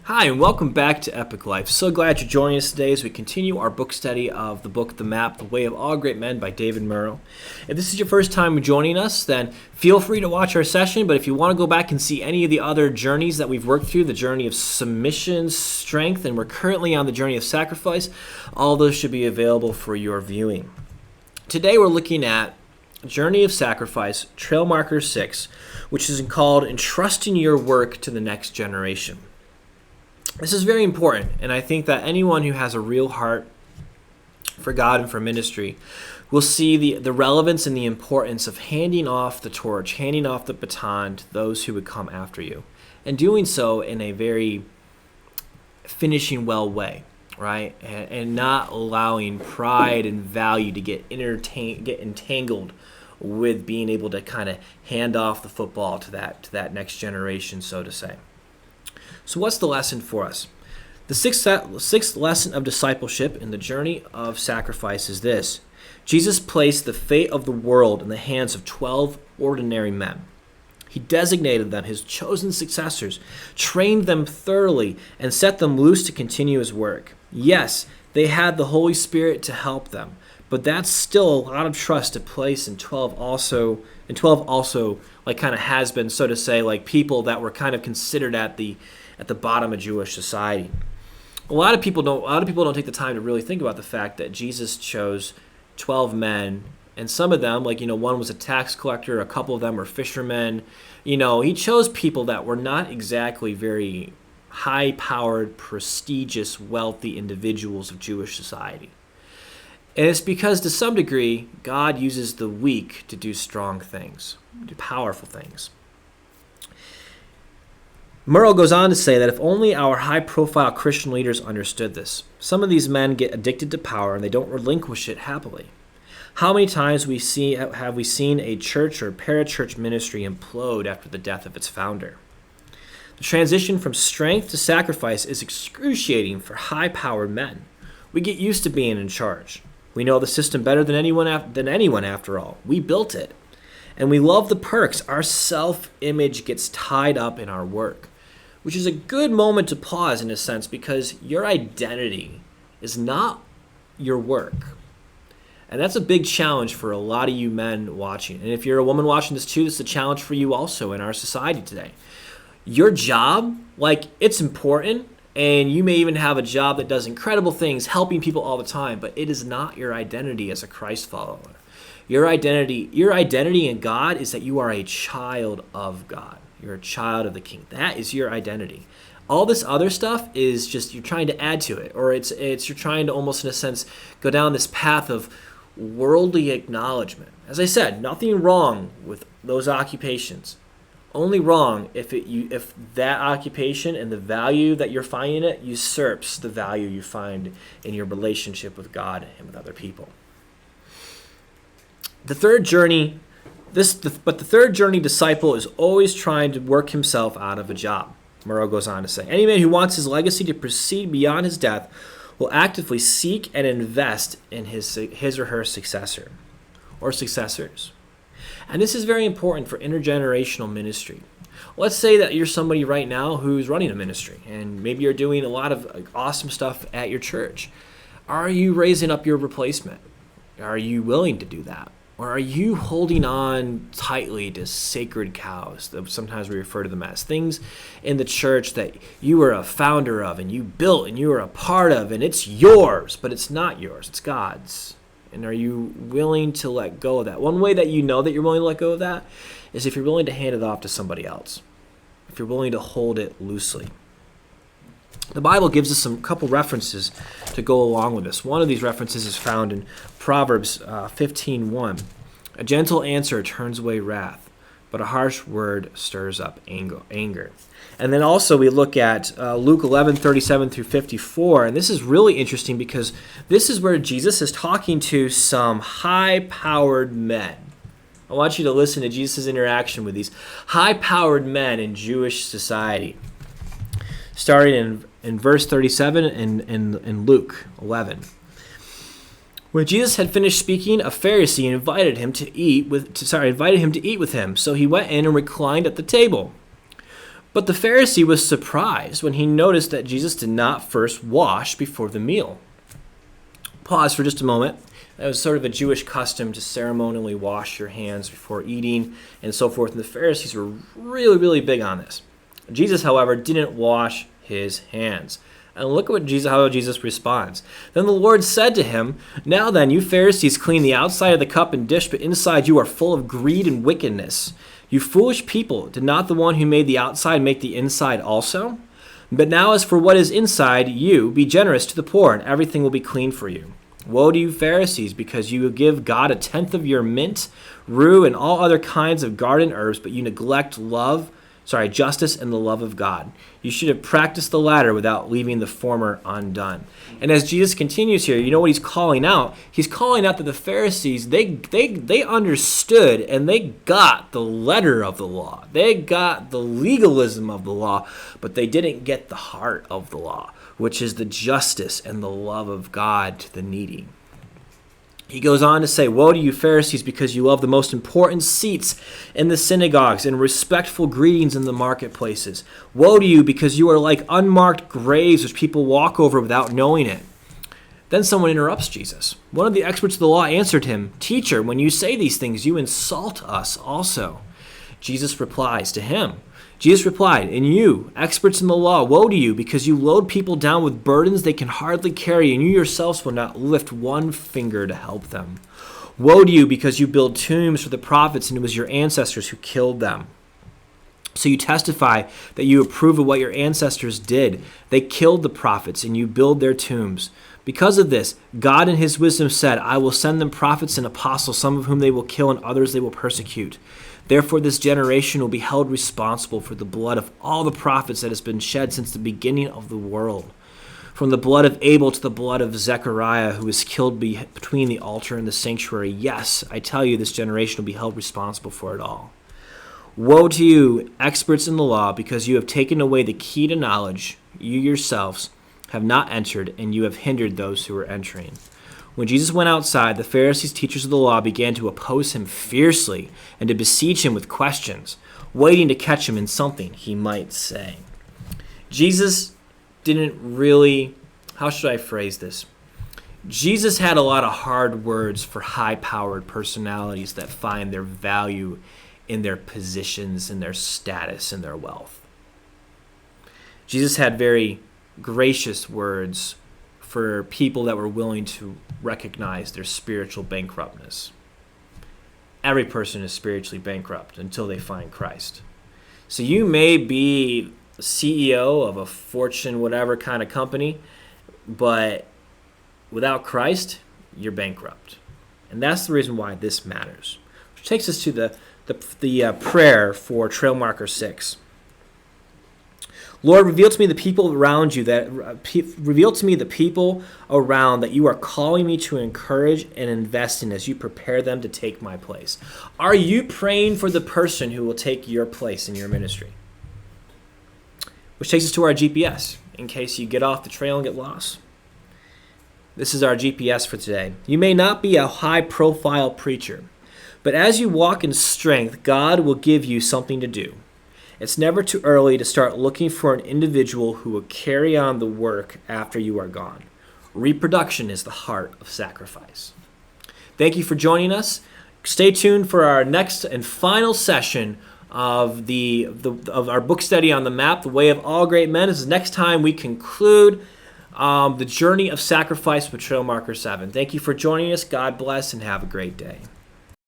Hi, and welcome back to Epic Life. So glad you're joining us today as we continue our book study of the book The Map, The Way of All Great Men by David Murrow. If this is your first time joining us, then feel free to watch our session, but if you want to go back and see any of the other journeys that we've worked through, the journey of submission, strength, and we're currently on the journey of sacrifice, all those should be available for your viewing. Today we're looking at Journey of Sacrifice, Trail Marker 6, which is called Entrusting Your Work to the Next Generation. This is very important, and I think that anyone who has a real heart for God and for ministry will see the relevance and the importance of handing off the torch, handing off the baton to those who would come after you, and doing so in a very finishing well way, right? And not allowing pride and value to get entangled with being able to kind of hand off the football to that next generation, so to say. So what's the lesson for us? The sixth lesson of discipleship in the journey of sacrifice is this. Jesus placed the fate of the world in the hands of 12 ordinary men. He designated them his chosen successors, trained them thoroughly, and set them loose to continue his work. Yes, they had the Holy Spirit to help them, but that's still a lot of trust to place in 12 also like kind of has been, so to say, like people that were kind of considered at the bottom of Jewish society. A lot of people don't take the time to really think about the fact that Jesus chose 12 men, and some of them, one was a tax collector, a couple of them were fishermen. He chose people that were not exactly very high-powered, prestigious, wealthy individuals of Jewish society. And it's because, to some degree, God uses the weak to do strong things, do powerful things. Murrow goes on to say that if only our high-profile Christian leaders understood this. Some of these men get addicted to power and they don't relinquish it happily. How many times have we seen a church or parachurch ministry implode after the death of its founder? The transition from strength to sacrifice is excruciating for high-powered men. We get used to being in charge. We know the system better than anyone after all. We built it. And we love the perks. Our self-image gets tied up in our work, which is a good moment to pause in a sense, because your identity is not your work. And that's a big challenge for a lot of you men watching. And if you're a woman watching this too, this is a challenge for you also in our society today. Your job, it's important, and you may even have a job that does incredible things, helping people all the time, but it is not your identity as a Christ follower. Your identity in God is that you are a child of God. You're a child of the King. That is your identity. All this other stuff is just you're trying to add to it, or it's you're trying to almost, in a sense, go down this path of worldly acknowledgement. As I said, nothing wrong with those occupations. Only wrong if that occupation and the value that you're finding in it usurps the value you find in your relationship with God and with other people. The third journey disciple is always trying to work himself out of a job. Murrow goes on to say, any man who wants his legacy to proceed beyond his death will actively seek and invest in his or her successor or successors. And this is very important for intergenerational ministry. Let's say that you're somebody right now who's running a ministry, and maybe you're doing a lot of awesome stuff at your church. Are you raising up your replacement? Are you willing to do that? Or are you holding on tightly to sacred cows, that sometimes we refer to them as things in the church that you were a founder of and you built and you were a part of, and it's yours, but it's not yours, it's God's. And are you willing to let go of that? One way that you know that you're willing to let go of that is if you're willing to hand it off to somebody else, if you're willing to hold it loosely. The Bible gives us a couple references to go along with this. One of these references is found in Proverbs 15:1. A gentle answer turns away wrath, but a harsh word stirs up anger. And then also we look at Luke 11:37 through 54, and this is really interesting because this is where Jesus is talking to some high-powered men. I want you to listen to Jesus' interaction with these high-powered men in Jewish society, starting in verse 37 in Luke 11. When Jesus had finished speaking, a Pharisee invited him to eat with him. So he went in and reclined at the table. But the Pharisee was surprised when he noticed that Jesus did not first wash before the meal. Pause for just a moment. That was sort of a Jewish custom to ceremonially wash your hands before eating and so forth. And the Pharisees were really, really big on this. Jesus, however, didn't wash his hands. And look at how Jesus responds. Then the Lord said to him, "Now then, you Pharisees clean the outside of the cup and dish, but inside you are full of greed and wickedness. You foolish people, did not the one who made the outside make the inside also? But now as for what is inside you, be generous to the poor, and everything will be clean for you. Woe to you Pharisees, because you give God a tenth of your mint, rue, and all other kinds of garden herbs, but you neglect justice and the love of God. You should have practiced the latter without leaving the former undone." And as Jesus continues here, you know what he's calling out? He's calling out that the Pharisees, they understood and they got the letter of the law. They got the legalism of the law, but they didn't get the heart of the law, which is the justice and the love of God to the needy. He goes on to say, "Woe to you Pharisees, because you love the most important seats in the synagogues and respectful greetings in the marketplaces. Woe to you, because you are like unmarked graves which people walk over without knowing it." Then someone interrupts Jesus. One of the experts of the law answered him, "Teacher, when you say these things, you insult us also." Jesus replied, "And you, experts in the law, woe to you, because you load people down with burdens they can hardly carry, and you yourselves will not lift one finger to help them. Woe to you, because you build tombs for the prophets, and it was your ancestors who killed them. So you testify that you approve of what your ancestors did. They killed the prophets, and you build their tombs. Because of this, God in his wisdom said, I will send them prophets and apostles, some of whom they will kill, and others they will persecute. Therefore, this generation will be held responsible for the blood of all the prophets that has been shed since the beginning of the world, from the blood of Abel to the blood of Zechariah, who was killed between the altar and the sanctuary. Yes, I tell you, this generation will be held responsible for it all. Woe to you, experts in the law, because you have taken away the key to knowledge. You yourselves have not entered, and you have hindered those who are entering." When Jesus went outside, the Pharisees, teachers of the law, began to oppose him fiercely and to besiege him with questions, waiting to catch him in something he might say. Jesus didn't really, how should I phrase this? Jesus had a lot of hard words for high-powered personalities that find their value in their positions, in their status, in their wealth. Jesus had very gracious words for people that were willing to recognize their spiritual bankruptness. Every person is spiritually bankrupt until they find Christ. So you may be CEO of a Fortune whatever kind of company, but without Christ, you're bankrupt. And that's the reason why this matters. Which takes us to the prayer for trail marker 6. Lord, reveal to me the people around that you are calling me to encourage and invest in as you prepare them to take my place. Are you praying for the person who will take your place in your ministry? Which takes us to our GPS, in case you get off the trail and get lost. This is our GPS for today. You may not be a high-profile preacher, but as you walk in strength, God will give you something to do. It's never too early to start looking for an individual who will carry on the work after you are gone. Reproduction is the heart of sacrifice. Thank you for joining us. Stay tuned for our next and final session of our book study on the map, The Way of All Great Men. This is next time we conclude the journey of sacrifice with trail marker 7. Thank you for joining us. God bless and have a great day.